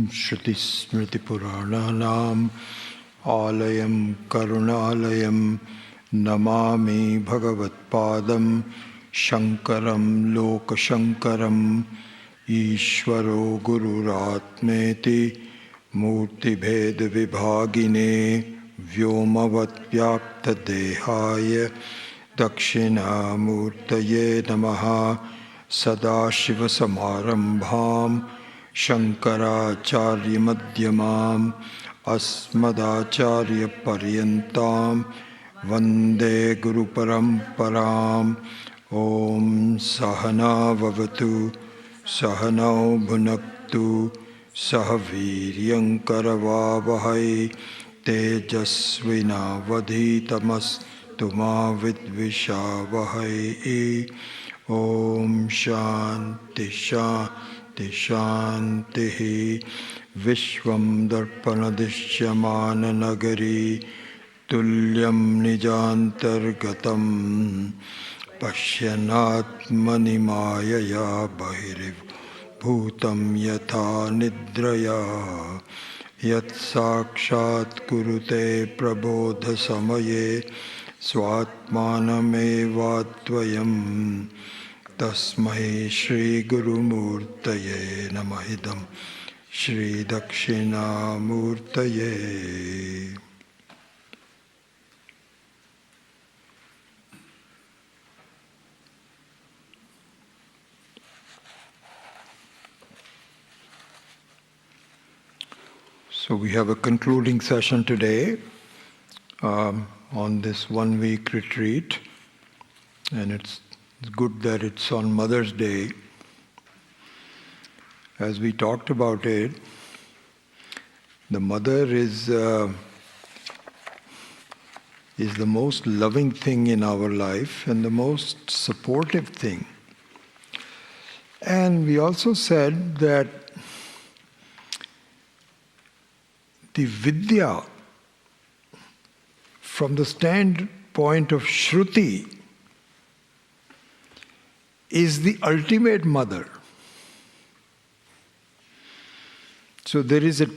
Shrutismritipurananam Alayam Karunalayam Namami Bhagavatpadam Shankaram Lokashankaram Ishvaro Gururatmeti Murtibhed Vibhagine Vyomavat Vyapta Dehaya Dakshinamurtaye Namaha Sadashiva Samarambham Shankaracharya Madhyamam Asmadacharya Paryantam Vande Guru Paramparam Om Sahana Vavatu Sahanau Bhunaktu Sahaviryam Karavavahai Tejasvina Vadhitamas Tuma Vidvishavahai Om Shanti Shanti Shanti Vishwam Darpana Dishyamana Nagari Tulyam Nijantargatam Pashyanatmani Mayaya Bahiriv Bhutam Yatha Nidraya Yat Sakshat Kurute Prabodha Samaye Swatmanamevatvayam Tasmai Shri Guru Murtaye Namahidam Shri Dakshina Murtaye. So we have a concluding session today on this one-week retreat, and it's good that it's on Mother's Day. As we talked about it, the mother is the most loving thing in our life and the most supportive thing. And we also said that the Vidya, from the standpoint of Shruti, is the ultimate mother. So there is a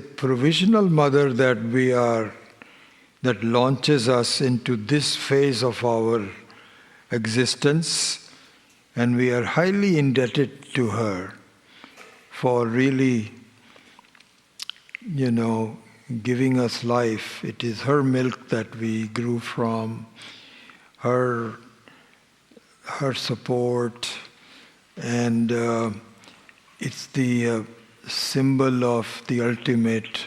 provisional mother that launches us into this phase of our existence, and we are highly indebted to her for really, giving us life. It is her milk that we grew from, her support, and it's the symbol of the ultimate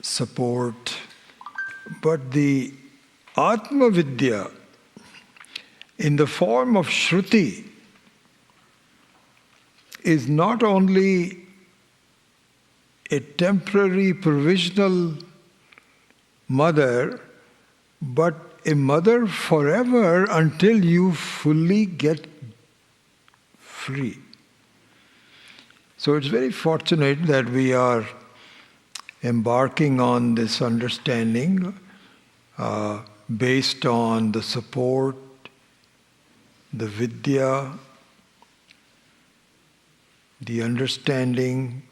support. But the Atma Vidya, in the form of Shruti, is not only a temporary, provisional mother, but a mother forever until you fully get free. So it's very fortunate that we are embarking on this understanding based on the support, the Vidya, the understanding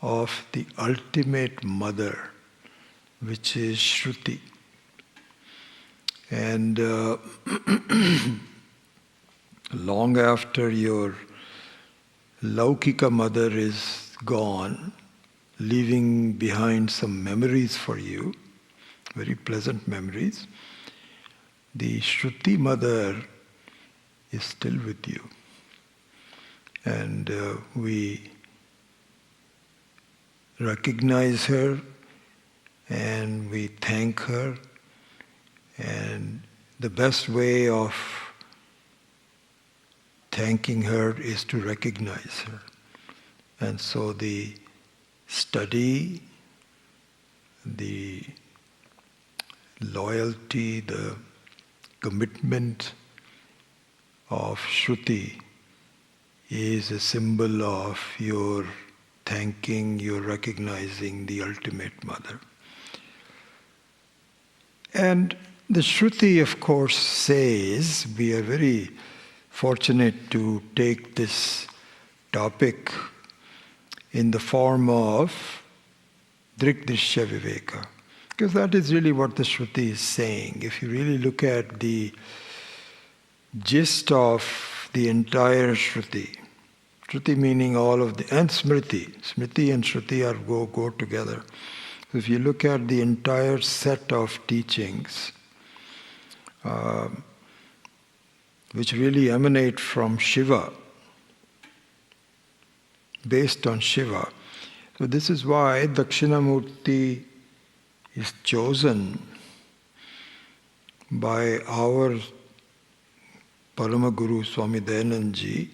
of the ultimate mother, which is Shruti. And long after your Laukika mother is gone, leaving behind some memories for you, very pleasant memories, the Shruti mother is still with you. And we recognize her and we thank her, and the best way of thanking her is to recognize her. And so the study, the loyalty, the commitment of Shruti is a symbol of your thanking, your recognizing the ultimate mother. And the Shruti, of course, says, we are very fortunate to take this topic in the form of Drikdrishya Viveka. Because that is really what the Shruti is saying. If you really look at the gist of the entire Shruti, Shruti meaning all of the, and Smriti. Smriti and Shruti go together. So if you look at the entire set of teachings, which really emanate from Shiva, based on Shiva. So this is why Dakshinamurti is chosen by our Parama Guru Swami Dayanandji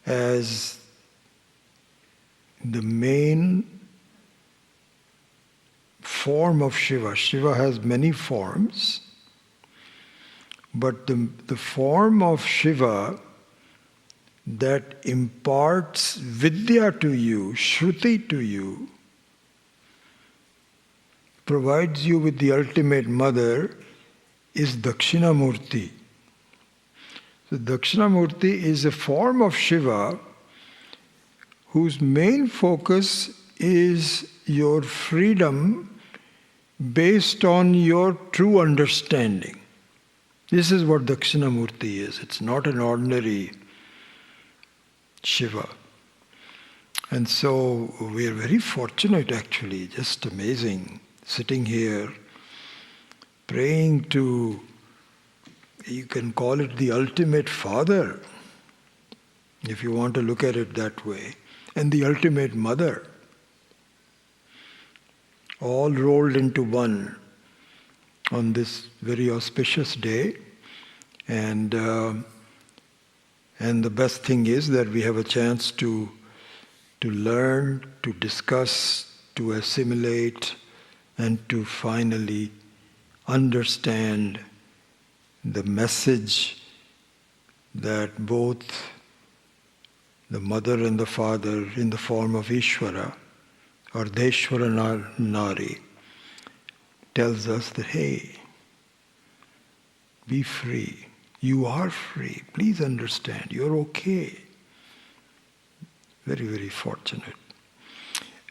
as the main form of Shiva. Shiva has many forms, but the form of Shiva that imparts vidya to you, Shruti to you, provides you with the ultimate mother, is Dakshinamurti. So Dakshinamurti is a form of Shiva whose main focus is your freedom based on your true understanding. This is what Dakshinamurti is. It's not an ordinary Shiva. And so we are very fortunate actually, just amazing, sitting here, praying to, you can call it the ultimate father, if you want to look at it that way, and the ultimate mother, all rolled into one on this very auspicious day. And the best thing is that we have a chance to learn, to discuss, to assimilate, and to finally understand the message that both the mother and the father in the form of Ishvara, or Deshvara Nari, tells us that, hey, be free. You are free. Please understand. You're okay. Very, very fortunate.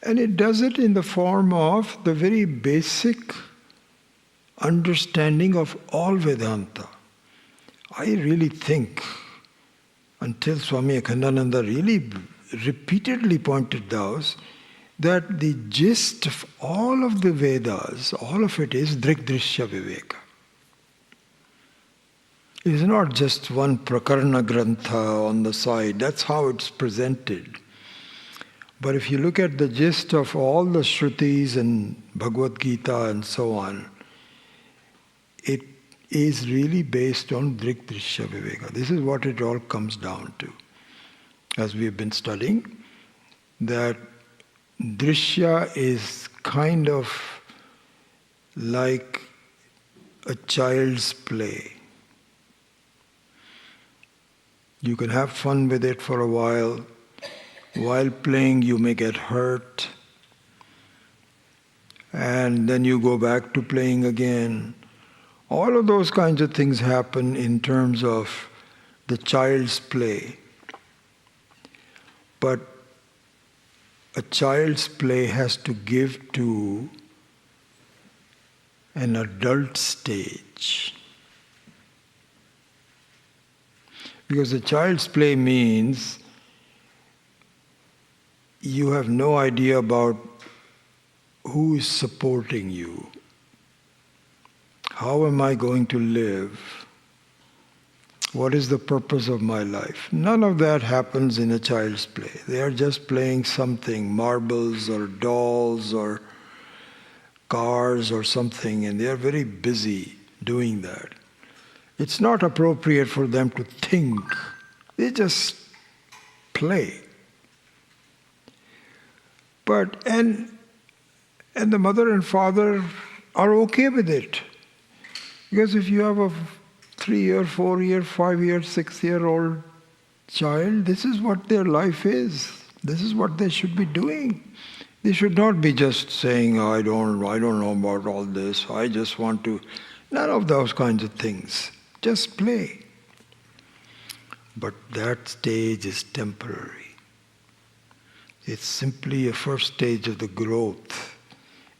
And it does it in the form of the very basic understanding of all Vedanta. I really think, until Swami Akhandananda really repeatedly pointed out, that the gist of all of the Vedas, all of it is Drikdrishya Viveka. It is not just one Prakarana Grantha on the side, that's how it's presented. But if you look at the gist of all the Shrutis and Bhagavad Gita and so on, it is really based on Drikdrishya Viveka. This is what it all comes down to. As we have been studying, that Drishya is kind of like a child's play. You can have fun with it for a while. While playing, you may get hurt. And then you go back to playing again. All of those kinds of things happen in terms of the child's play. But a child's play has to give to an adult stage. Because a child's play means you have no idea about who is supporting you. How am I going to live? What is the purpose of my life? None of that happens in a child's play. They are just playing something, marbles or dolls or cars or something, and they are very busy doing that. It's not appropriate for them to think. They just play. And the mother and father are okay with it. Because if you have a 3-year, 4-year, 5-year, 6-year-old child, this is what their life is. This is what they should be doing. They should not be just saying, I don't know about all this, I just want to... None of those kinds of things. Just play. But that stage is temporary. It's simply a first stage of the growth.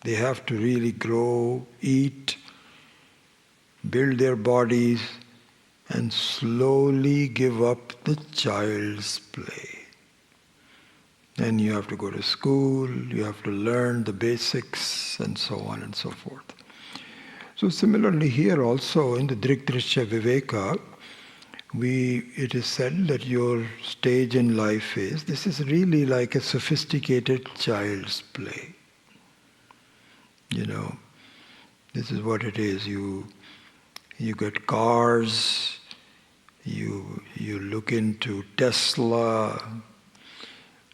They have to really grow, eat, build their bodies, and slowly give up the child's play. Then you have to go to school, you have to learn the basics, and so on and so forth. So similarly here also in the Drigdrishya Viveka, it is said that your stage in life this is really like a sophisticated child's play. This is what it is. You get cars, you look into Tesla,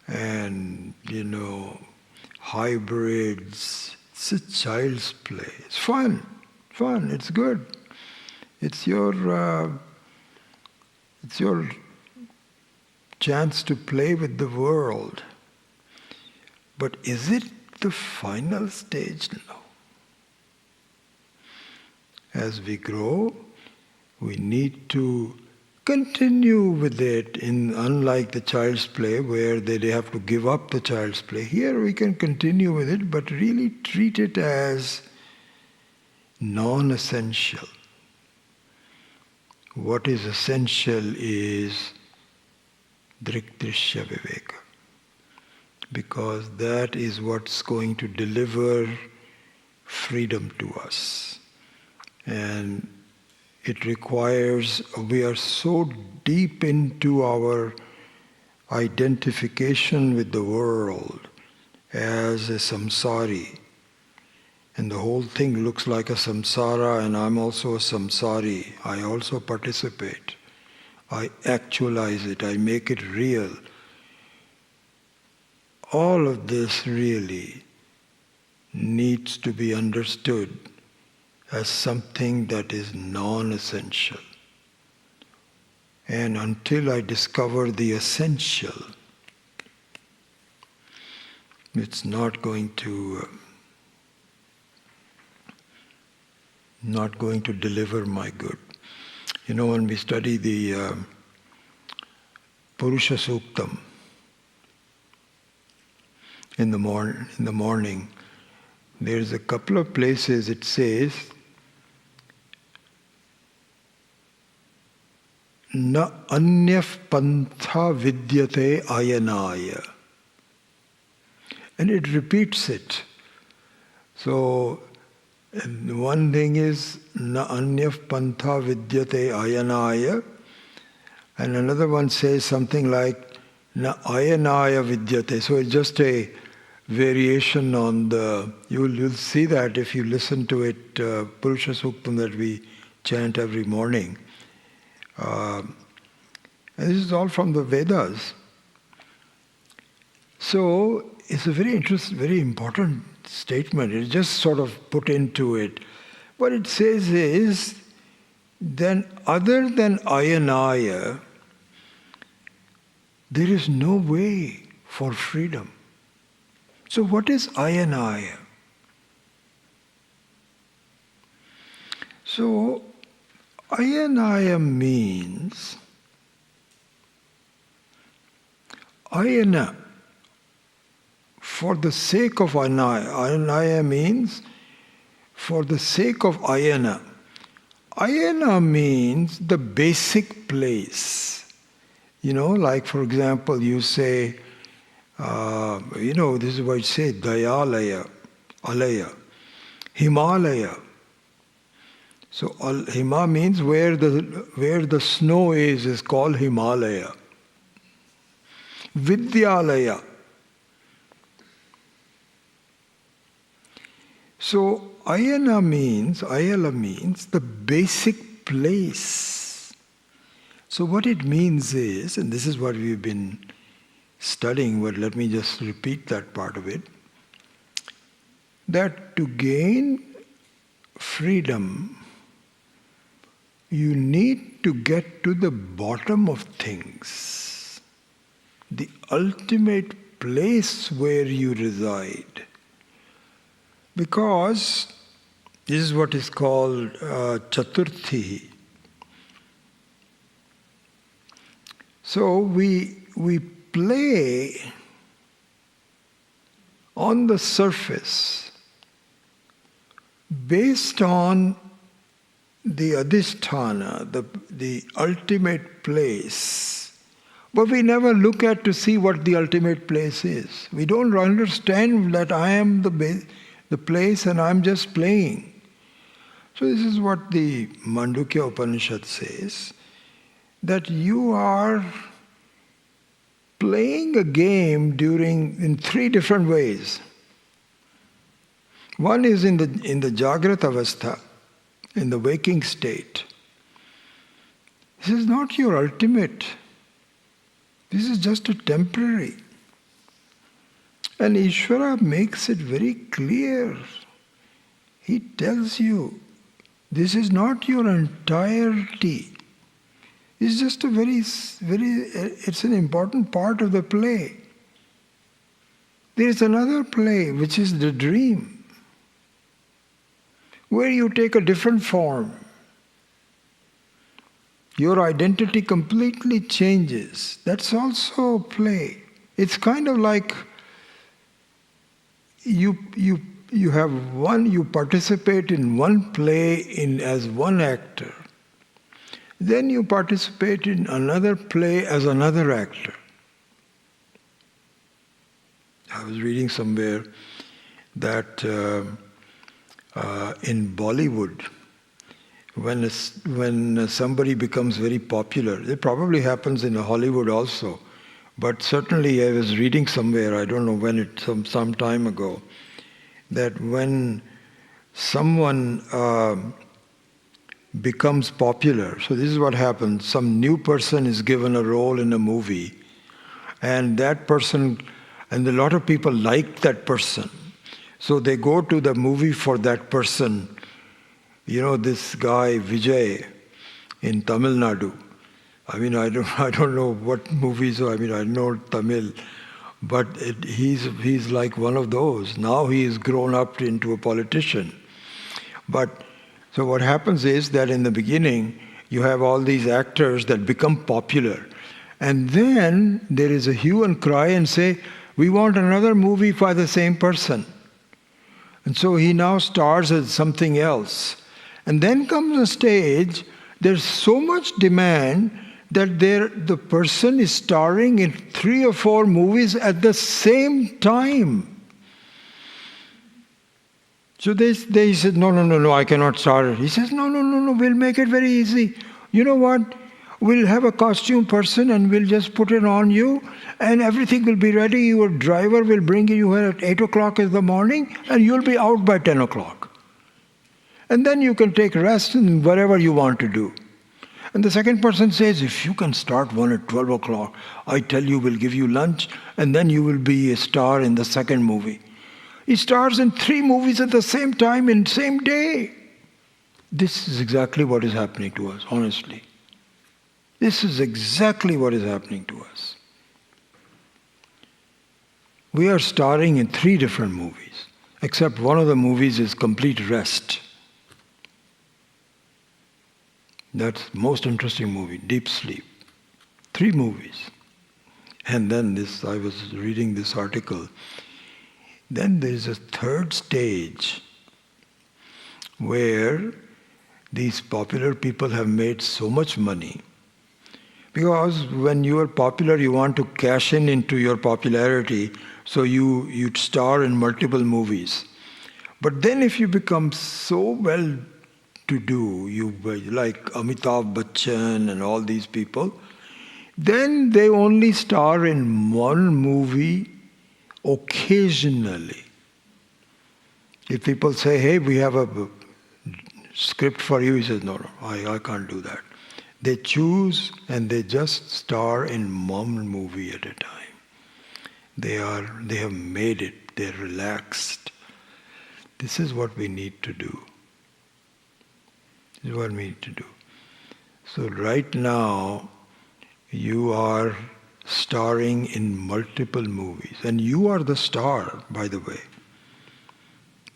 and hybrids. It's a child's play. It's fun, it's good. It's your chance to play with the world. But is it the final stage? No. As we grow, we need to continue with it, unlike the child's play where they have to give up the child's play. Here we can continue with it, but really treat it as non-essential. What is essential is Drigdrishya Viveka, because that is what's going to deliver freedom to us. And it requires, we are so deep into our identification with the world as a samsari, and the whole thing looks like a samsara, and I'm also a samsari. I also participate. I actualize it. I make it real. All of this really needs to be understood as something that is non-essential. And until I discover the essential, it's not going to deliver my good. When we study the Purusha Suktam in the morning, there's a couple of places it says, Na anyaf pantha vidyate ayanaya. And it repeats it. So, one thing is, Na anyaf pantha vidyate ayanaya. And another one says something like, Na ayanaya vidyate. So it's just a variation on the, you'll see that if you listen to it, Purusha Suktam that we chant every morning. And this is all from the Vedas. So it's a very interesting, very important statement. It's just sort of put into it. What it says is, then other than ayanaya, there is no way for freedom. So what is ayanaya? So ayanaya means, ayana, for the sake of ayanaya. Ayanaya means for the sake of ayana. Ayana means the basic place. Like for example, you say, this is what you say, Dayalaya, Alaya, Himalaya. So Hima means where the snow is called Himalaya. Vidyalaya. So Ayala means the basic place. So what it means is, and this is what we've been studying, but let me just repeat that part of it, that to gain freedom, you need to get to the bottom of things, the ultimate place where you reside. Because this is what is called Chaturthi. So we play on the surface, based on the adhisthana, the ultimate place, but we never look at to see what the ultimate place is. We don't understand that I am the place and I'm just playing. So this is what the Mandukya Upanishad says, that you are playing a game in three different ways. One is in the Jagrata Avastha, in the waking state. This is not your ultimate. This is just a temporary. And Ishvara makes it very clear. He tells you, this is not your entirety. It's just it's an important part of the play. There is another play, which is the dream, where you take a different form. Your identity completely changes. That's also a play. It's kind of like you participate in one play as one actor. Then you participate in another play as another actor. I was reading somewhere that in Bollywood, when somebody becomes very popular, it probably happens in Hollywood also, but certainly I was reading somewhere, I don't know when, some time ago, that when someone becomes popular, so this is what happens, some new person is given a role in a movie, and that person, and a lot of people like that person, so they go to the movie for that person. You know, this guy Vijay in Tamil Nadu. I mean, I don't know what movies. I mean, I know Tamil, but he's like one of those. Now he is grown up into a politician. But so what happens is that in the beginning you have all these actors that become popular, and then there is a hue and cry and say, we want another movie by the same person. And so he now stars as something else. And then comes a stage, there's so much demand that the person is starring in 3 or 4 movies at the same time. So they said, no, I cannot star. He says, no, we'll make it very easy. You know what? We'll have a costume person and we'll just put it on you and everything will be ready. Your driver will bring you here at 8 o'clock in the morning and you'll be out by 10 o'clock. And then you can take rest and whatever you want to do. And the second person says, if you can start one at 12 o'clock, I tell you we'll give you lunch and then you will be a star in the second movie. He stars in 3 movies at the same time in the same day. This is exactly what is happening to us, honestly. This is exactly what is happening to us. We are starring in 3 different movies, except one of the movies is complete rest. That's the most interesting movie, Deep Sleep. 3 movies. And then I was reading this article. Then there is a third stage where these popular people have made so much money. Because when you are popular, you want to cash into your popularity, so you star in multiple movies. But then if you become so well-to-do, like Amitabh Bachchan and all these people, then they only star in one movie occasionally. If people say, hey, we have a script for you, he says, no, I can't do that. They choose and they just star in one movie at a time. They have made it, they're relaxed. This is what we need to do. This is what we need to do. So right now, you are starring in multiple movies. And you are the star, by the way.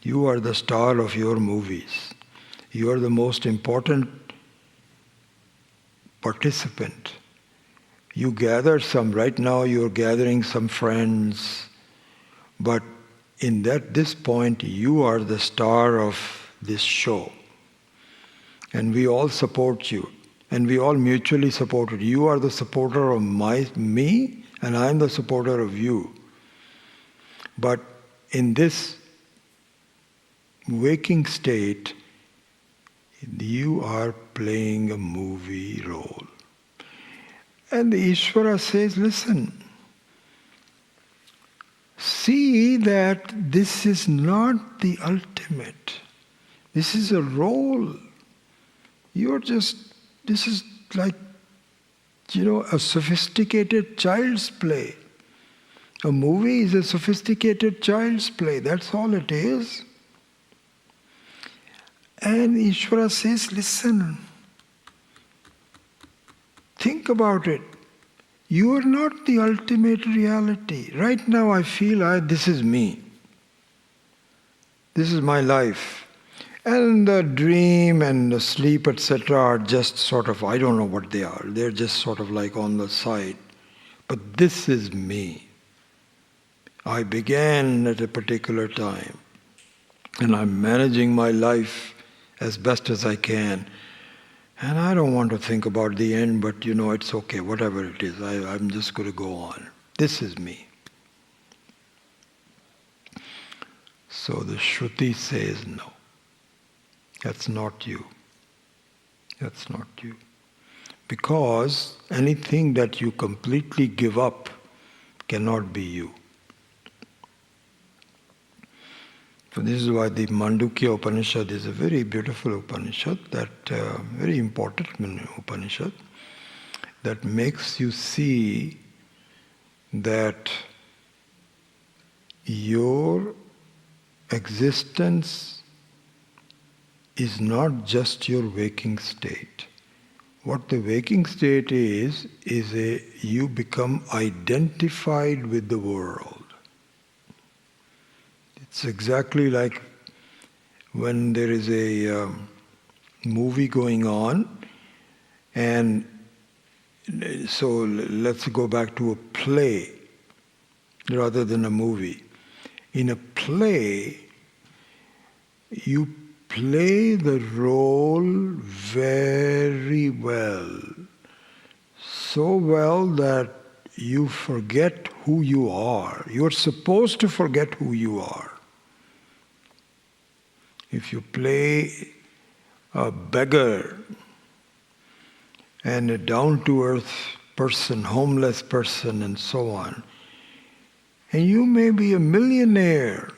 You are the star of your movies. You are the most important participant. You gather right now you're gathering some friends, but this point, you are the star of this show. And we all support you. And we all mutually support it. You are the supporter of me, and I am the supporter of you. But in this waking state, you are playing a movie role. And the Ishvara says, listen, see that this is not the ultimate. This is a role. This is like, a sophisticated child's play. A movie is a sophisticated child's play. That's all it is. And Ishvara says, listen, think about it. You are not the ultimate reality. Right now I feel this is me. This is my life. And the dream and the sleep, etc. are just sort of, I don't know what they are. They're just sort of like on the side. But this is me. I began at a particular time. And I'm managing my life as best as I can. And I don't want to think about the end, but it's okay, whatever it is. I'm just going to go on. This is me. So the Shruti says, no, that's not you. That's not you. Because anything that you completely give up cannot be you. So this is why the Mandukya Upanishad is a very beautiful Upanishad, very important Upanishad, that makes you see that your existence is not just your waking state. What the waking state is you become identified with the world. It's exactly like when there is a movie going on, and so let's go back to a play rather than a movie. In a play, you play the role very well, so well that you forget who you are. You're supposed to forget who you are. If you play a beggar and a down-to-earth person, homeless person, and so on, and you may be a millionaire,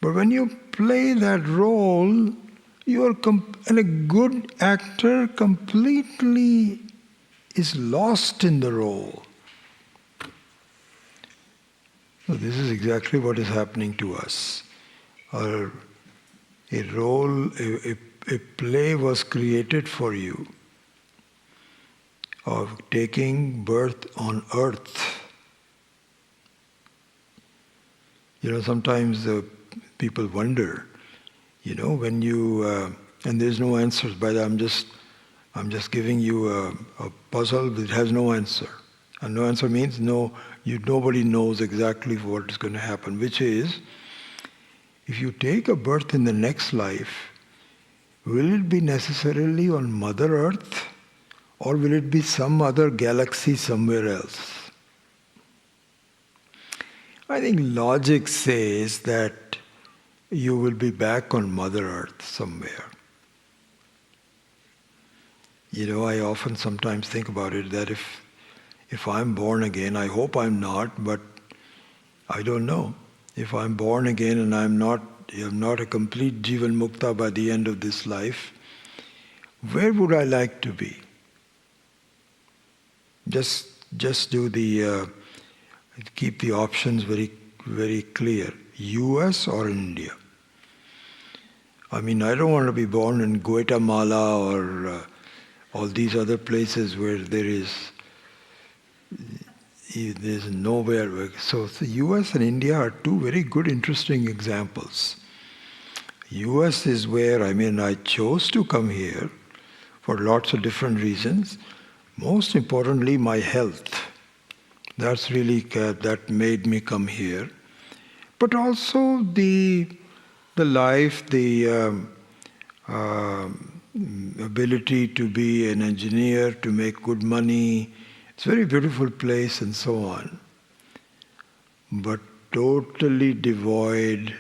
but when you play that role, you are and a good actor completely is lost in the role. So this is exactly what is happening to us. A role, a play was created for you of taking birth on earth. Sometimes people wonder, when you, and there's no answers, but I'm just giving you a puzzle that has no answer. And no answer means nobody knows exactly what is going to happen, which is, if you take a birth in the next life, will it be necessarily on Mother Earth, or will it be some other galaxy somewhere else? I think logic says that you will be back on Mother Earth somewhere. I often sometimes think about it that if I'm born again, I hope I'm not, but I don't know. If I'm born again and I'm not a complete Jivan Mukta by the end of this life, where would I like to be? Just do keep the options very, very clear. US or India? I don't want to be born in Guatemala or all these other places where there's nowhere. So the US and India are two very good, interesting examples. US is where, I chose to come here for lots of different reasons. Most importantly, my health. That's really, that made me come here. but also the life, the ability to be an engineer, to make good money. It's a very beautiful place and so on. But totally devoid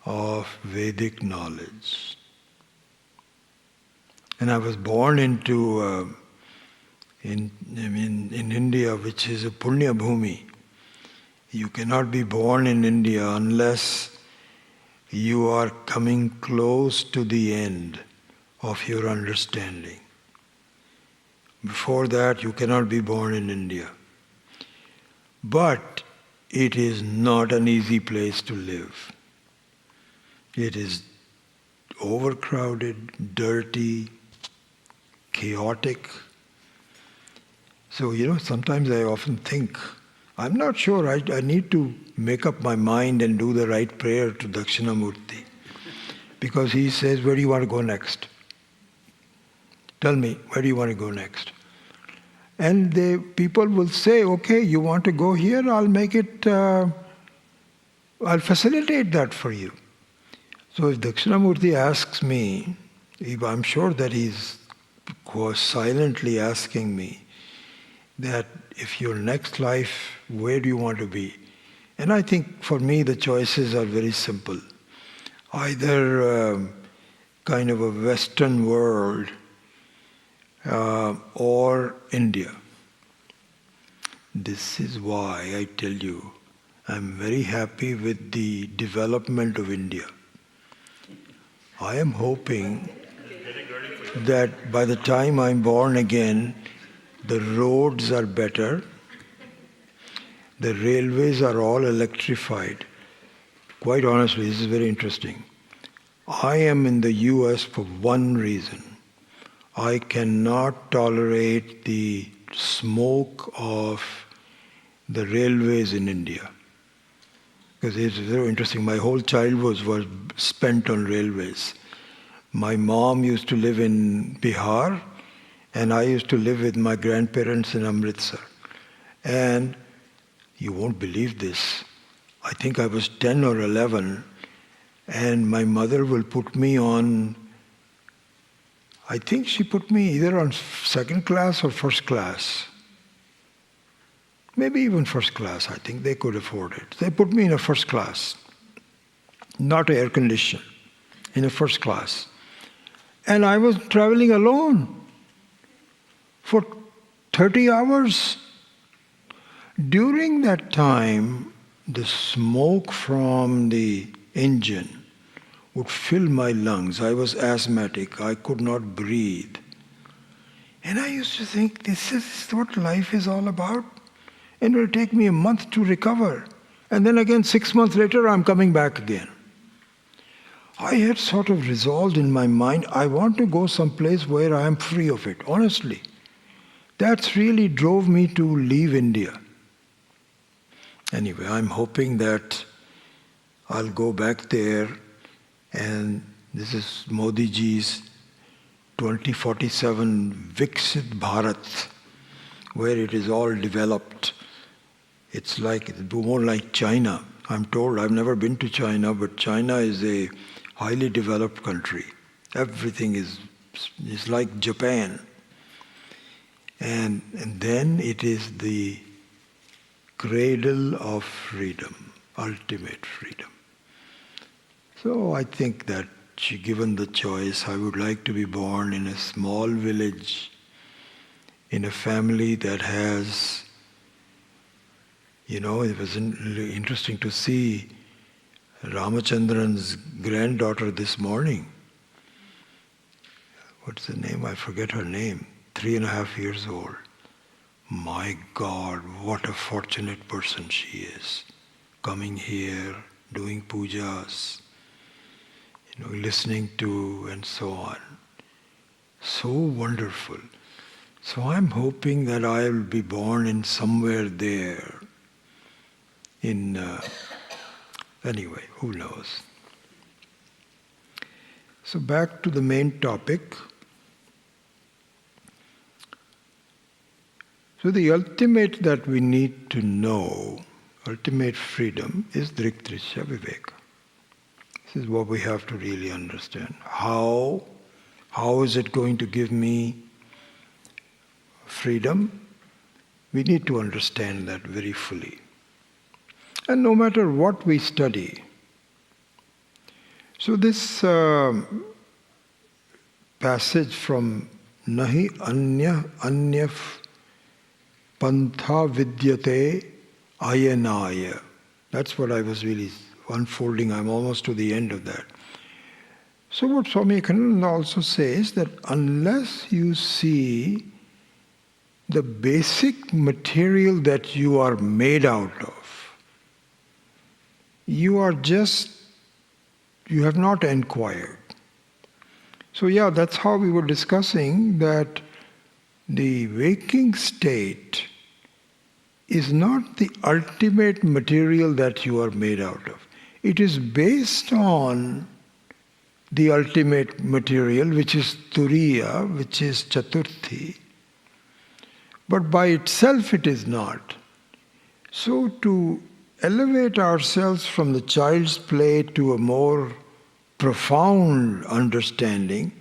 of Vedic knowledge. And I was born into in India, which is a Punya Bhumi. You cannot be born in India unless you are coming close to the end of your understanding. Before that, you cannot be born in India. But it is not an easy place to live. It is overcrowded, dirty, chaotic. So, sometimes I often think, I'm not sure, I need to make up my mind and do the right prayer to Dakshinamurti. Because he says, where do you want to go next? Tell me, where do you want to go next? And people will say, okay, you want to go here, I'll make it, I'll facilitate that for you. So if Dakshinamurti asks me, I'm sure that he's silently asking me, that if your next life, where do you want to be? And I think for me the choices are very simple. Either kind of a Western world or India. This is why I tell you, I'm very happy with the development of India. I am hoping that by the time I'm born again, the roads are better, the railways are all electrified. Quite honestly, this is very interesting. I am in the US for one reason. I cannot tolerate the smoke of the railways in India. Because it's very interesting. My whole childhood was spent on railways. My mom used to live in Bihar, and I used to live with my grandparents in Amritsar. And you won't believe this. I think I was 10 or 11, and my mother will put me on, I think she put me either on second class or first class. Maybe even first class, I think they could afford it. They put me in a first class, not air conditioned, in a first class. And I was traveling alone for 30 hours. During that time, the smoke from the engine would fill my lungs. I was asthmatic. I could not breathe. And I used to think, this is what life is all about. And it will take me a month to recover. And then again, 6 months later, I'm coming back again. I had sort of resolved in my mind, I want to go someplace where I am free of it, honestly. That's really drove me to leave India. Anyway, I'm hoping that I'll go back there, and this is Modi ji's 2047 Viksit Bharat, where it is all developed. It's more like China. I'm told, I've never been to China, but China is a highly developed country. Everything is like Japan. And then it is the cradle of freedom, ultimate freedom. So I think that given the choice, I would like to be born in a small village, in a family that has, it was interesting to see Ramachandran's granddaughter this morning. What's the name? I forget her name. 3.5 years old. My God, what a fortunate person she is. Coming here, doing pujas, listening to and so on. So wonderful. So I'm hoping that I'll be born in somewhere there. Anyway, who knows? So back to the main topic. So the ultimate that we need to know, ultimate freedom is Drik-Drishya Viveka. This is what we have to really understand. How is it going to give me freedom? We need to understand that very fully. And no matter what we study, so this passage from Nahi anya pantha vidyate ayanaya. That's what I was really unfolding. I'm almost to the end of that. So what Swami Akhandananda also says, that unless you see the basic material that you are made out of, you have not inquired. So yeah, that's how we were discussing that the waking state is not the ultimate material that you are made out of. It is based on the ultimate material, which is Turiya, which is Chaturthi. But by itself it is not. So to elevate ourselves from the child's play to a more profound understanding,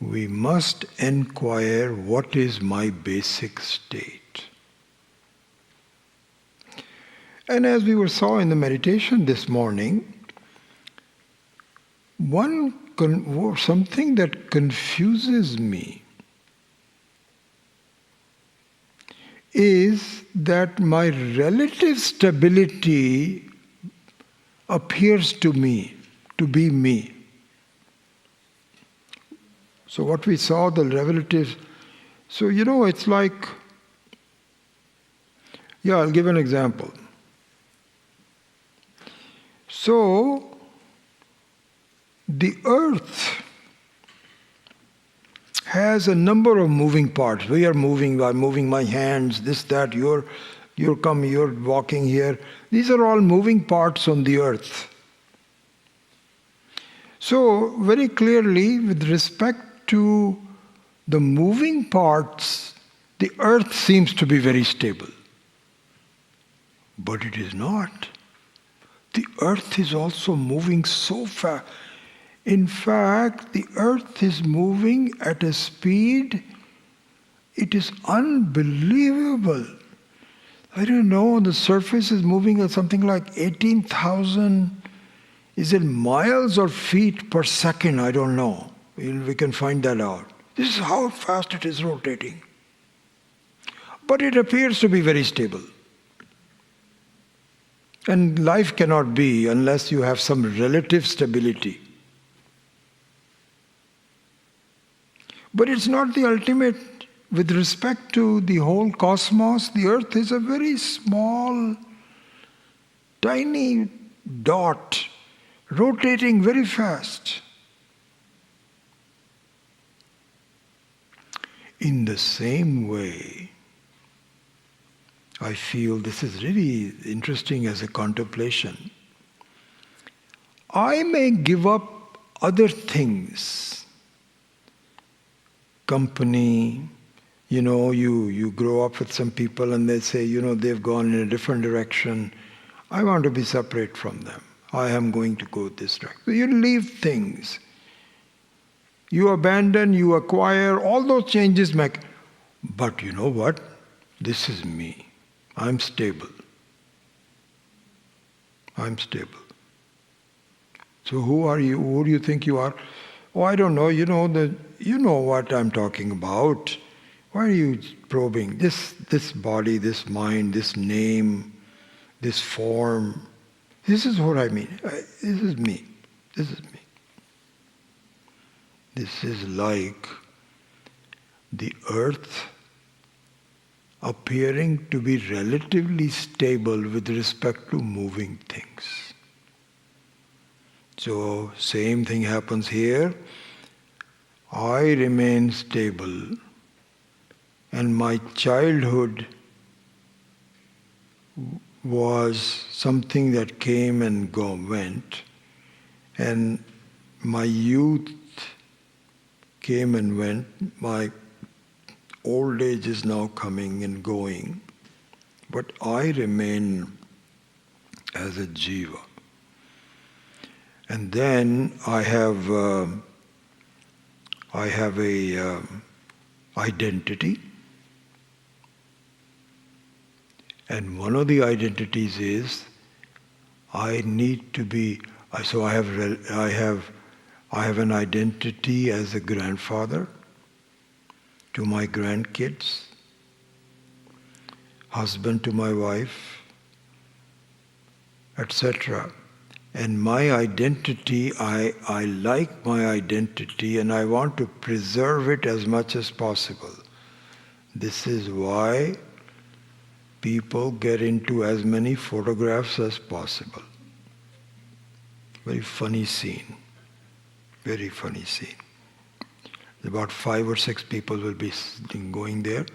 we must inquire, what is my basic state? And as we saw in the meditation this morning, something that confuses me is that my relative stability appears to me to be me. So what we saw, the relative, so it's like, I'll give an example. So the earth has a number of moving parts. We are moving, I'm moving my hands, this, that, you're walking here. These are all moving parts on the earth. So very clearly, with respect to the moving parts, the earth seems to be very stable. But it is not. The earth is also moving so fast. In fact, the earth is moving at a speed, it is unbelievable. I don't know, the surface is moving at something like 18,000, is it miles or feet per second? I don't know. We can find that out. This is how fast it is rotating. But it appears to be very stable. And life cannot be unless you have some relative stability. But it's not the ultimate. With respect to the whole cosmos, the earth is a very small, tiny dot, rotating very fast. In the same way, I feel this is really interesting as a contemplation. I may give up other things. Company, you grow up with some people and they say, they've gone in a different direction. I want to be separate from them. I am going to go this direction. So you leave things. You abandon, you acquire, all those changes make. But you know what? This is me. I'm stable. I'm stable. So who are you? Who do you think you are? Oh, I don't know. You know what I'm talking about. Why are you probing? This body, this mind, this name, this form. This is what I mean. This is me. This is me. This is like the earth appearing to be relatively stable with respect to moving things. So, same thing happens here. I remain stable, and my childhood was something that came and went, and my youth came and went. My old age is now coming and going, but I remain as a jiva. And then I have a identity, and one of the identities is I need to be. So I have an identity as a grandfather to my grandkids, husband to my wife, etc. And my identity, I like my identity and I want to preserve it as much as possible. This is why people get into as many photographs as possible. Very funny scene. Very funny scene. About 5 or 6 people will be going there,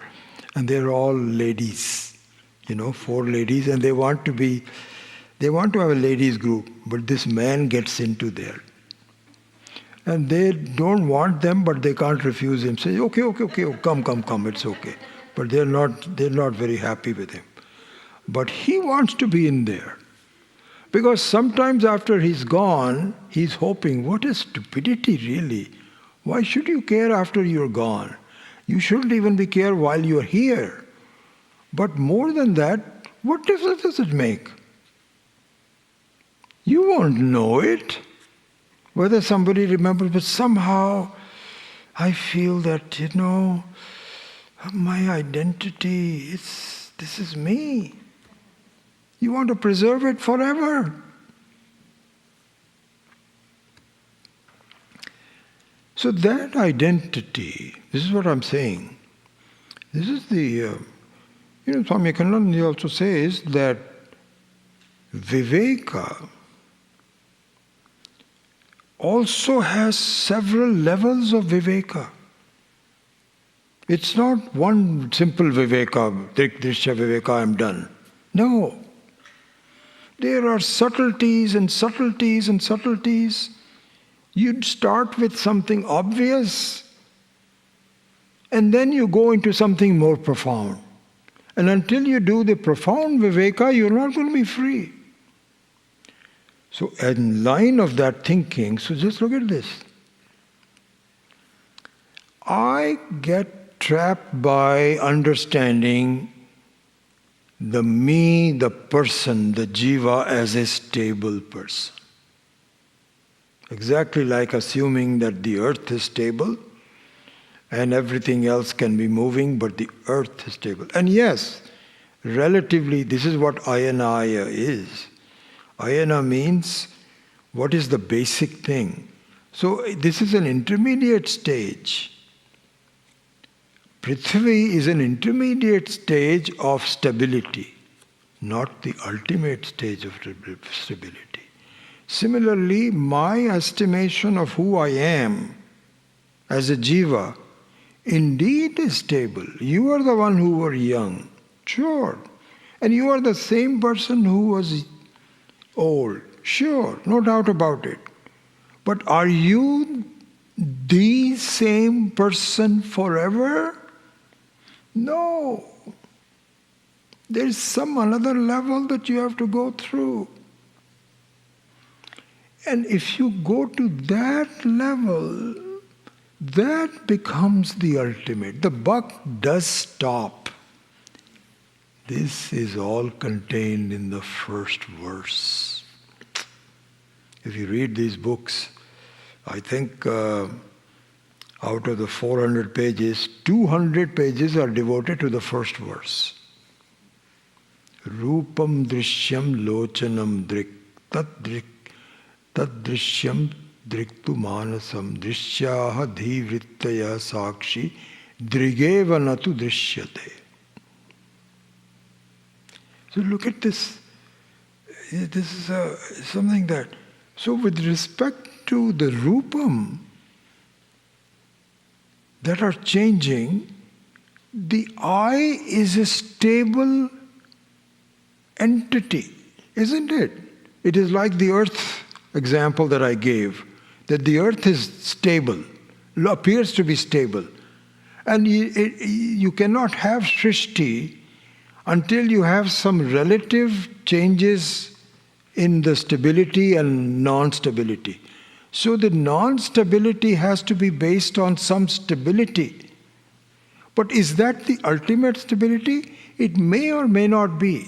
and they're all ladies, 4 ladies, and they want to have a ladies group, but this man gets into there. And they don't want them, but they can't refuse him. Say, okay, come, it's okay. But they're not very happy with him. But he wants to be in there. Because sometimes after he's gone, he's hoping, what a stupidity really. Why should you care after you're gone? You shouldn't even care while you're here. But more than that, what difference does it make? You won't know it, whether somebody remembers, but somehow I feel that, my identity, this is me. You want to preserve it forever. So that identity, this is what I'm saying. This is the, Swami Akhandananda also says that Viveka also has several levels of Viveka. It's not one simple Viveka, Drishya Viveka, I'm done. No. There are subtleties and subtleties and subtleties. You'd start with something obvious, and then you go into something more profound. And until you do the profound Viveka, you're not going to be free. So in line of that thinking, so just look at this. I get trapped by understanding the me, the person, the jiva as a stable person. Exactly like assuming that the earth is stable and everything else can be moving, but the earth is stable. And yes, relatively, this is what ayanaya is. Ayana means what is the basic thing. So this is an intermediate stage. Prithvi is an intermediate stage of stability, not the ultimate stage of stability. Similarly, my estimation of who I am as a jiva indeed is stable. You are the one who were young, sure. And you are the same person who was old, sure, no doubt about it. But are you the same person forever? No. There's some another level that you have to go through. And if you go to that level, that becomes the ultimate. The buck does stop. This is all contained in the first verse. If you read these books, I think out of the 400 pages, 200 pages are devoted to the first verse. Rupam drishyam lochanam drik tad drishyam driktu manasam drishyaha dhivrittaya sakshi drigeva natu drishyate. So look at this. This is something that... So with respect to the rupam that are changing, the I is a stable entity, isn't it? It is like the earth example that I gave, that the earth is stable, appears to be stable. And you cannot have Srishti until you have some relative changes in the stability and non-stability. So the non-stability has to be based on some stability. But is that the ultimate stability? It may or may not be.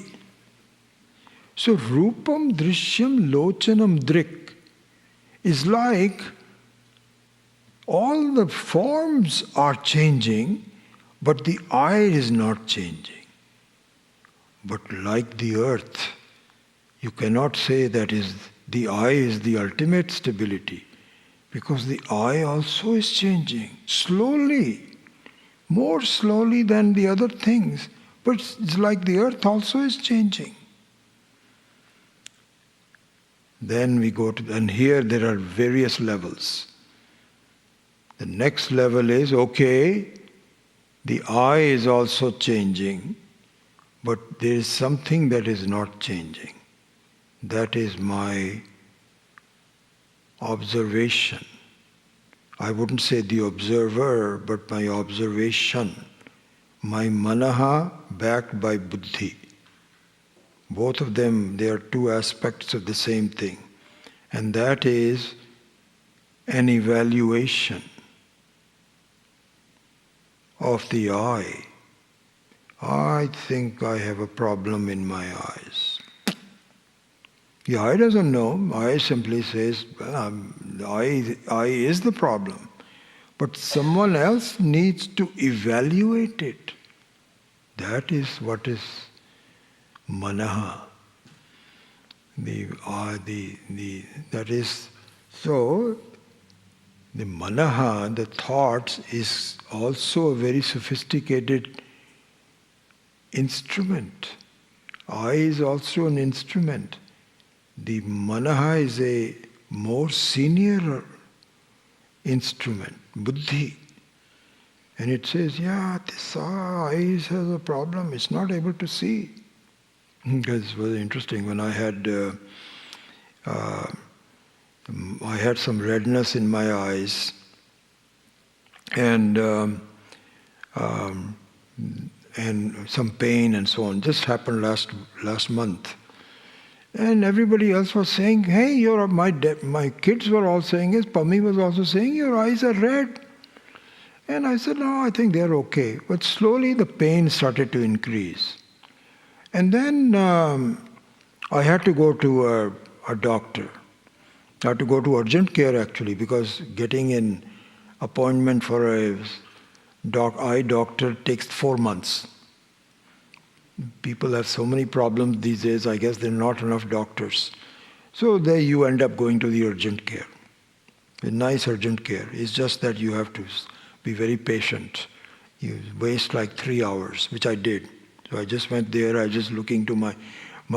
So Rupam Drishyam Lochanam Drik is like all the forms are changing, but the eye is not changing. But like the earth, you cannot say that the eye is the ultimate stability, because the eye also is changing, slowly, more slowly than the other things. But it's like the earth also is changing. Then we go to, and here there are various levels. The next level is, okay, the eye is also changing, but there is something that is not changing. That is my observation. I wouldn't say the observer, but my observation. My manaha backed by buddhi. Both of them, they are two aspects of the same thing. And that is an evaluation of the eye. I think I have a problem in my eyes. The eye doesn't know. Eye simply says, well, the eye is the problem. But someone else needs to evaluate it. That is what is manaha. That is, so the manaha, the thoughts, is also a very sophisticated instrument. Eye is also an instrument. The manaha is a more senior instrument, buddhi. And it says, yeah, this eye has a problem, it's not able to see. Because it was interesting, when I had some redness in my eyes, and some pain and so on. Just happened last month. And everybody else was saying, hey, my kids were all saying it, Pami was also saying, your eyes are red. And I said, no, I think they're okay. But slowly the pain started to increase. And then I had to go to a doctor. I had to go to urgent care actually, because getting an appointment for a eye doctor takes 4 months. People have so many problems these days, I guess there are not enough doctors. So there you end up going to the urgent care. A nice urgent care. It's just that you have to be very patient. You waste like 3 hours, which I did. So I just went there, I was just looking to my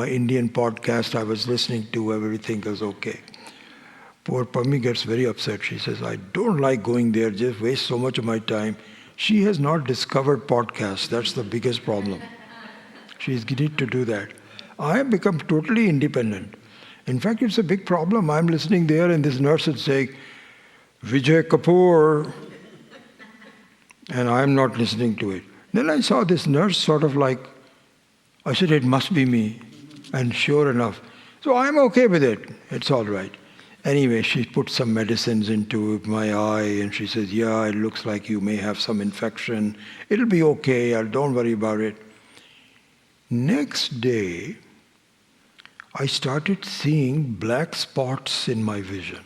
Indian podcast I was listening to, everything was okay. Poor Pami gets very upset. She says, I don't like going there, just waste so much of my time. She has not discovered podcasts. That's the biggest problem. She's needed to do that. I have become totally independent. In fact, it's a big problem. I'm listening there and this nurse is saying, Vijay Kapoor, and I'm not listening to it. Then I saw this nurse sort of like, I said, it must be me. And sure enough. So I'm okay with it. It's all right. Anyway, she put some medicines into my eye and she says, yeah, it looks like you may have some infection. It'll be okay. Don't worry about it. Next day, I started seeing black spots in my vision.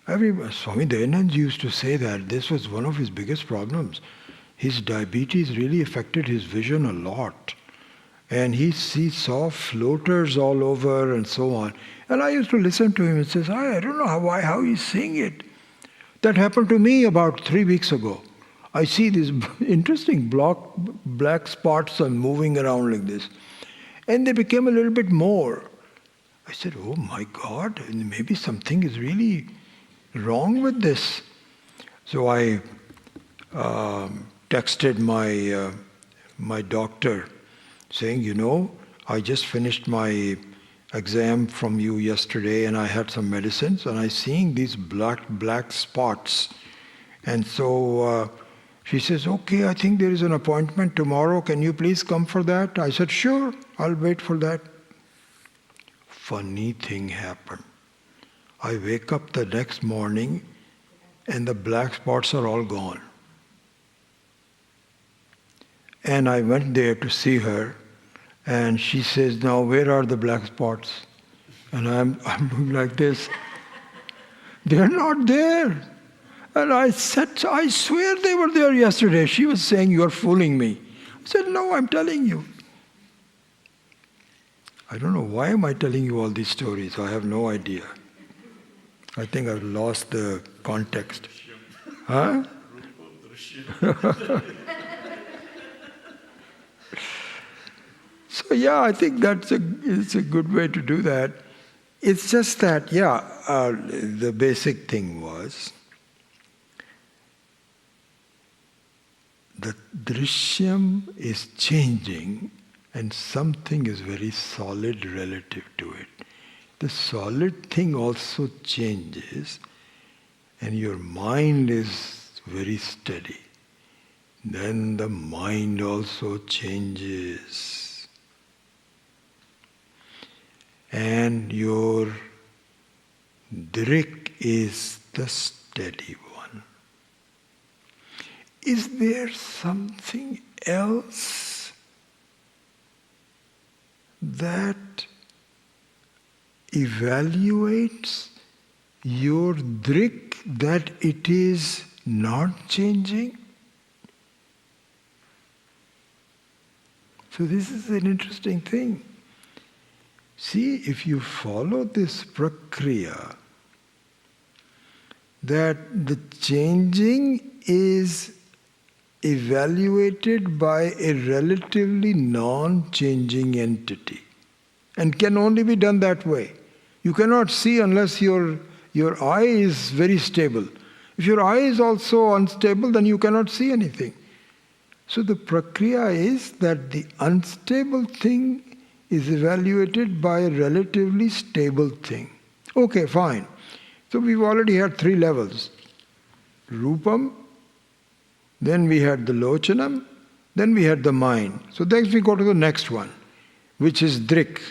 Swami Dayanand used to say that this was one of his biggest problems. His diabetes really affected his vision a lot. And he saw floaters all over and so on. And I used to listen to him and says, I don't know how he's seeing it. That happened to me about 3 weeks ago. I see these interesting black spots are moving around like this. And they became a little bit more. I said, oh my God, maybe something is really wrong with this. So I texted my doctor saying, I just finished my exam from you yesterday and I had some medicines and I'm seeing these black spots. And so she says, okay, I think there is an appointment tomorrow. Can you please come for that? I said, sure, I'll wait for that. funny thing happened. I wake up the next morning and the black spots are all gone. And I went there to see her, and she says, "Now where are the black spots?" And I'm doing like this. They're not there. And I said, "I swear they were there yesterday." She was saying, "You're fooling me." I said, "No, I'm telling you." I don't know, why am I telling you all these stories? I have no idea. I think I've lost the context. Huh? So yeah, I think it's a good way to do that. It's just that, the basic thing was the drishyam is changing and something is very solid relative to it. The solid thing also changes and your mind is very steady. Then the mind also changes. And your drik is the steady one. Is there something else that evaluates your drik that it is not changing? So this is an interesting thing. See, if you follow this prakriya, that the changing is evaluated by a relatively non-changing entity and can only be done that way. You cannot see unless your eye is very stable. If your eye is also unstable, then you cannot see anything. So the prakriya is that the unstable thing is evaluated by a relatively stable thing. Okay, fine. So we've already had 3 levels. Rupam, then we had the lochanam, then we had the mind. So next we go to the next one, which is drik.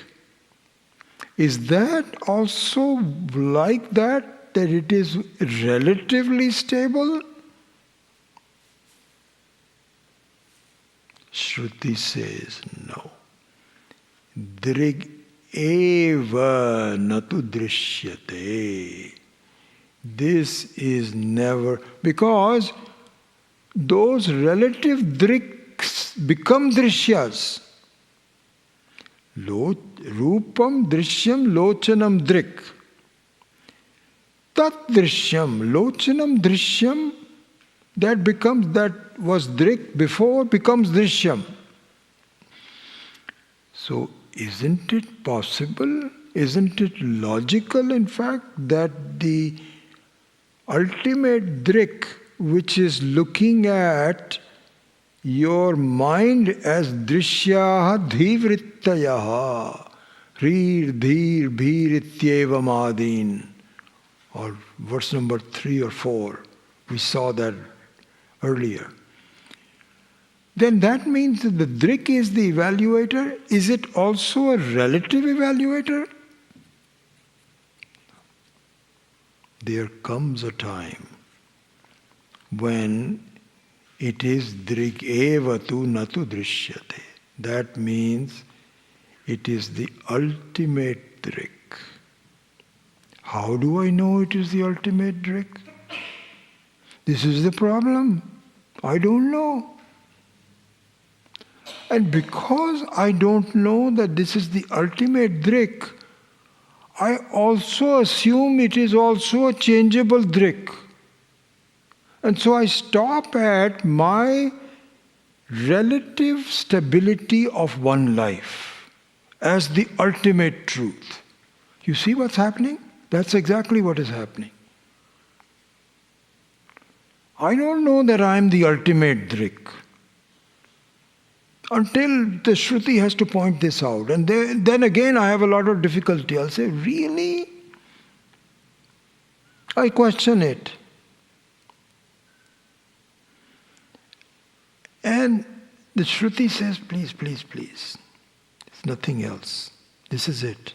Is that also like that it is relatively stable? Shruti says no. Drig eva natu drishyate. This is never, because those relative driks become drishyas. Rupam drishyam lochanam drik. Tat drishyam lochanam drishyam, that was drik before becomes drishyam. So isn't it possible, isn't it logical in fact, that the ultimate drik, which is looking at your mind as drishyaha dhivrittayaha, hrir dhir bhir ityevam adin, or verse number 3 or 4, we saw that earlier. Then that means that the drik is the evaluator. Is it also a relative evaluator? There comes a time when it is drik eva tu natu drishyate. That means it is the ultimate drik. How do I know it is the ultimate drik? This is the problem. I don't know. And because I don't know that this is the ultimate drik, I also assume it is also a changeable drik. And so I stop at my relative stability of one life as the ultimate truth. You see what's happening? That's exactly what is happening. I don't know that I am the ultimate drik until the Shruti has to point this out. And then again I have a lot of difficulty. I'll say, really? I question it. And the Shruti says, please, please, please. It's nothing else. This is it.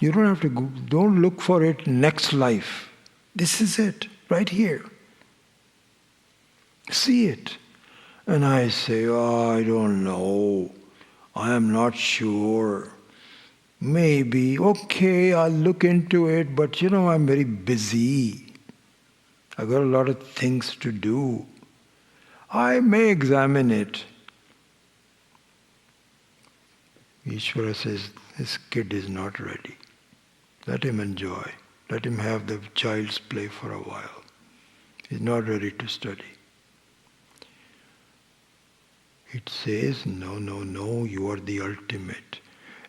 You don't have to go, don't look for it next life. This is it, right here. See it. And I say, oh, I don't know. I am not sure. Maybe, okay, I'll look into it, but I'm very busy. I've got a lot of things to do. I may examine it. Ishvara says, this kid is not ready. Let him enjoy. Let him have the child's play for a while. He's not ready to study. It says, no, no, no, you are the ultimate.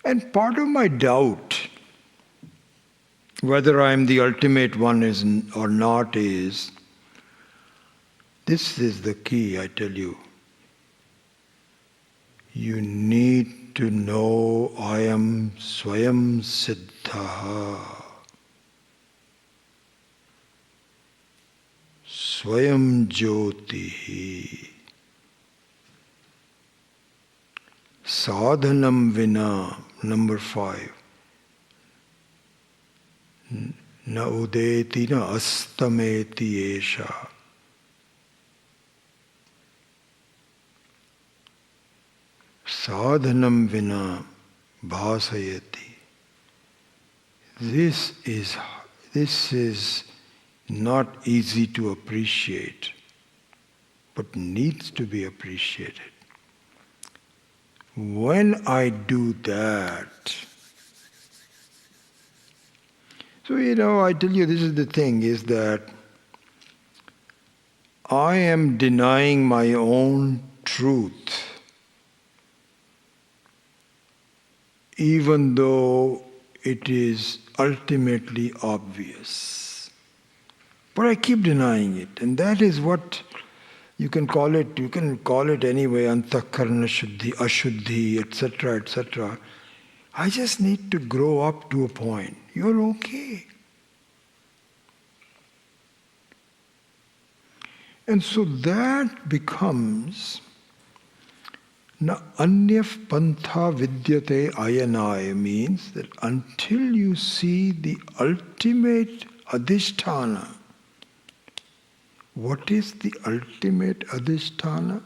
And part of my doubt, whether I am the ultimate one or not, is, this is the key, I tell you. You need to know I am Swayam Siddha. Swayam Jyoti. Sadhanam vina, number 5. Na udeti na astameti esha. Sadhanam vina bhasayati. This is not easy to appreciate, but needs to be appreciated. When I do that, so I tell you, this is the thing, is that I am denying my own truth, even though it is ultimately obvious. But I keep denying it, and that is what you can call it anyway, antakarana shuddhi, ashuddhi, etc., etc. I just need to grow up to a point. You're okay. And so that becomes na anyaf pantha vidyate ayanaya, means that until you see the ultimate adhisthana. What is the ultimate adhisthana?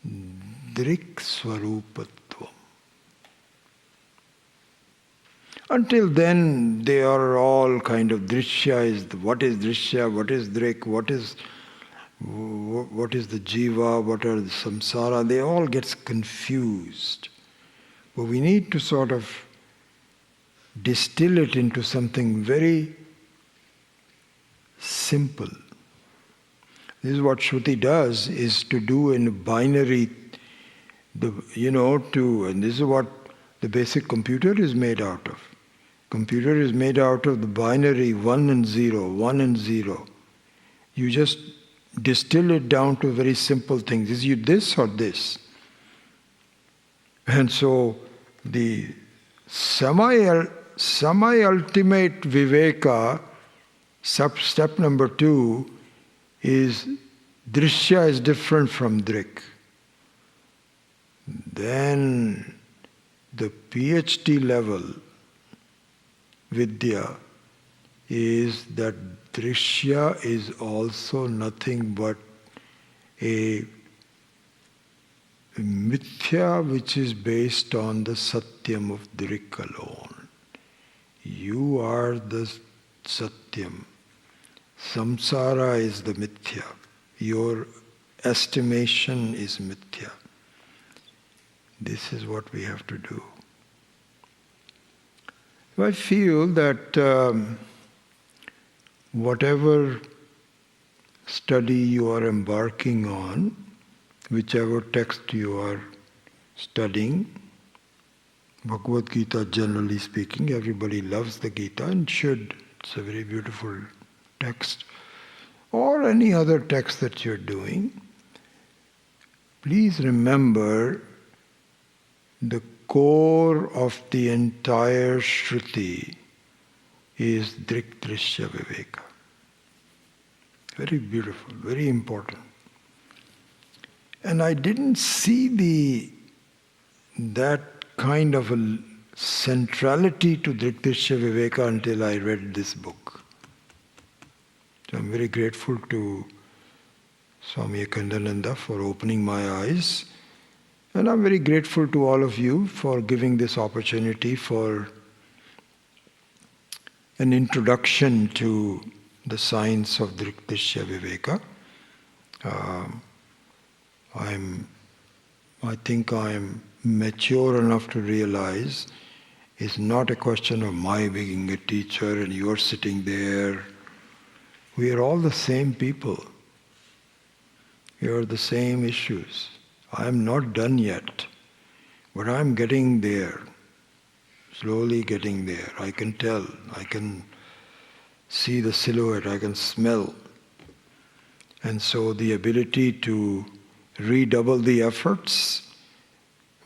Drik swarupatvam. Until then, they are all kind of drishya. What is drishya? What is drik? What is the jiva? What are the samsara? They all get confused. But we need to sort of distill it into something very simple. This is what Shruti does, is to do in a binary, and this is what the basic computer is made out of. Computer is made out of the binary 1 and 0, 1 and 0. You just distill it down to very simple things. Is you this or this? And so the semi-ultimate viveka, step number 2, is drishya is different from drik. Then the PhD level vidya is that drishya is also nothing but a mithya which is based on the satyam of drik alone. You are the satyam. Samsara is the mithya. Your estimation is mithya. This is what we have to do. I feel that whatever study you are embarking on, whichever text you are studying, Bhagavad Gita, generally speaking, everybody loves the Gita and should. It's a very beautiful text, or any other text that you're doing. Please remember the core of the entire Shruti is Drik Drishya Viveka. Very beautiful, very important. And I didn't see that kind of a centrality to Drikdishya Viveka until I read this book. So I'm very grateful to Swami Akhandananda for opening my eyes. And I'm very grateful to all of you for giving this opportunity for an introduction to the science of Drikdishya Viveka. I think I'm mature enough to realize it's not a question of my being a teacher and you're sitting there. We are all the same people. We are the same issues. I'm not done yet, but I'm getting there, slowly getting there. I can tell, I can see the silhouette, I can smell. And so the ability to redouble the efforts,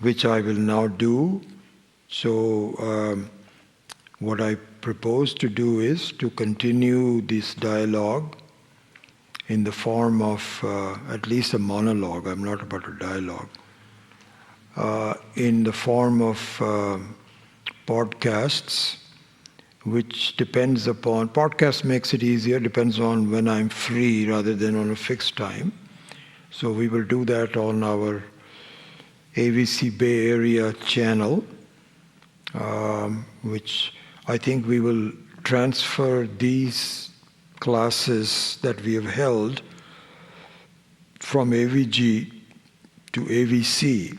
which I will now do. So what I propose to do is to continue this dialogue in the form of at least a monologue. I'm not about a dialogue. In the form of podcasts, which depends upon, podcast makes it easier, depends on when I'm free rather than on a fixed time. So we will do that on our AVC Bay Area channel, which I think we will transfer these classes that we have held from AVG to AVC.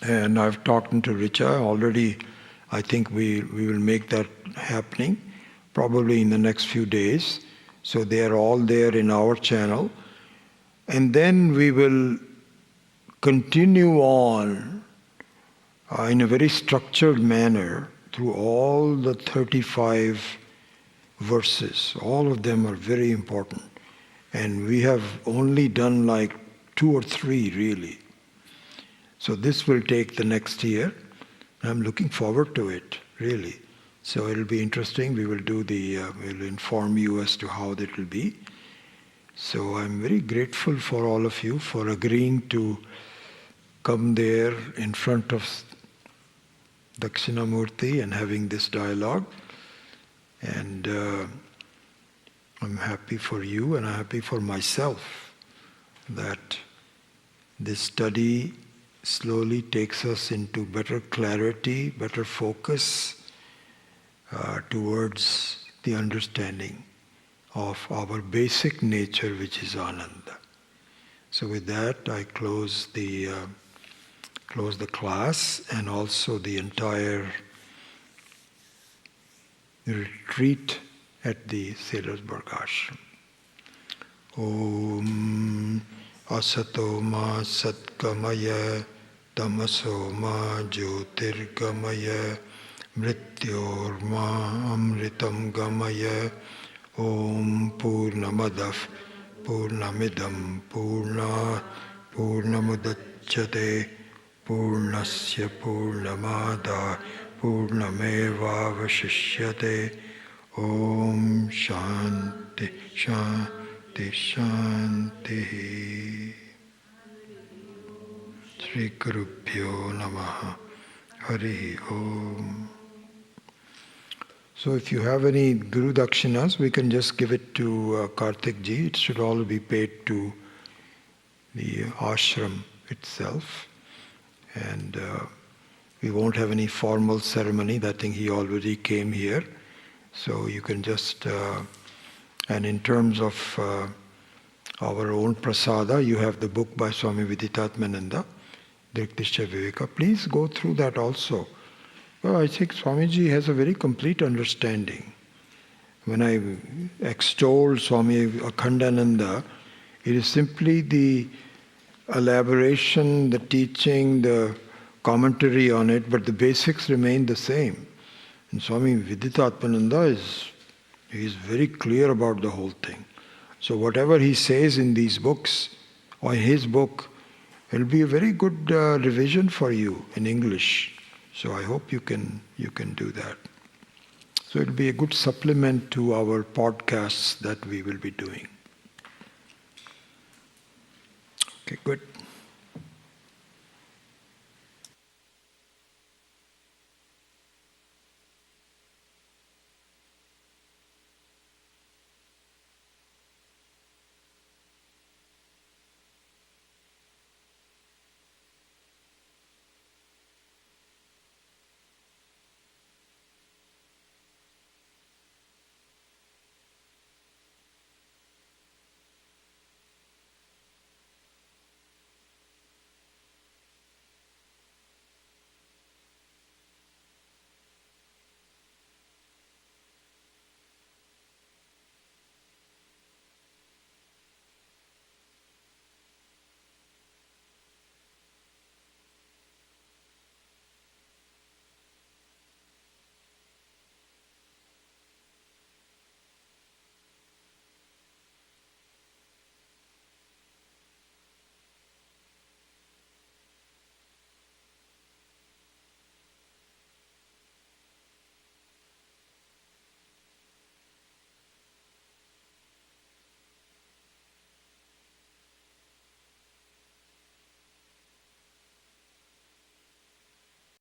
And I've talked to Richa already. I think we will make that happening probably in the next few days. So they are all there in our channel. And then we will continue on in a very structured manner through all the 35 verses. All of them are very important. And we have only done like 2 or 3 really. So this will take the next year. I'm looking forward to it, really. So it'll be interesting. We will do we'll inform you as to how that will be. So I'm very grateful for all of you for agreeing to come there in front of Dakshinamurti and having this dialogue. And I'm happy for you and I'm happy for myself that this study slowly takes us into better clarity, better focus towards the understanding of our basic nature, which is Ananda. So with that, I close the class and also the entire retreat at the Sailorsburg Ashram. Om Asato ma Satkamaya Tamaso ma Jyotirgamaya Mrityor ma Amritam Gamaya Om Purnamadav Purnamidam Purnamudachyate Purnasya Purnamada Purnameva Vashishyate Om Shanti Shanti Shanti Sri Gurubhyo Namaha Hari Om. So if you have any Guru Dakshinas, we can just give it to Karthik ji. It should all be paid to the ashram itself. And we won't have any formal ceremony. I think he already came here. So you can just, and in terms of our own prasada, you have the book by Swami Viditatmananda, Drikdishya Viveka. Please go through that also. Well, I think Swamiji has a very complete understanding. When I extol Swami Akhandananda, it is simply the elaboration, the teaching, the commentary on it, but the basics remain the same. And Swami Viditatmananda is very clear about the whole thing. So whatever he says in these books, or in his book, will be a very good revision for you in English. So I hope you can do that. So it will be a good supplement to our podcasts that we will be doing. Okay, good.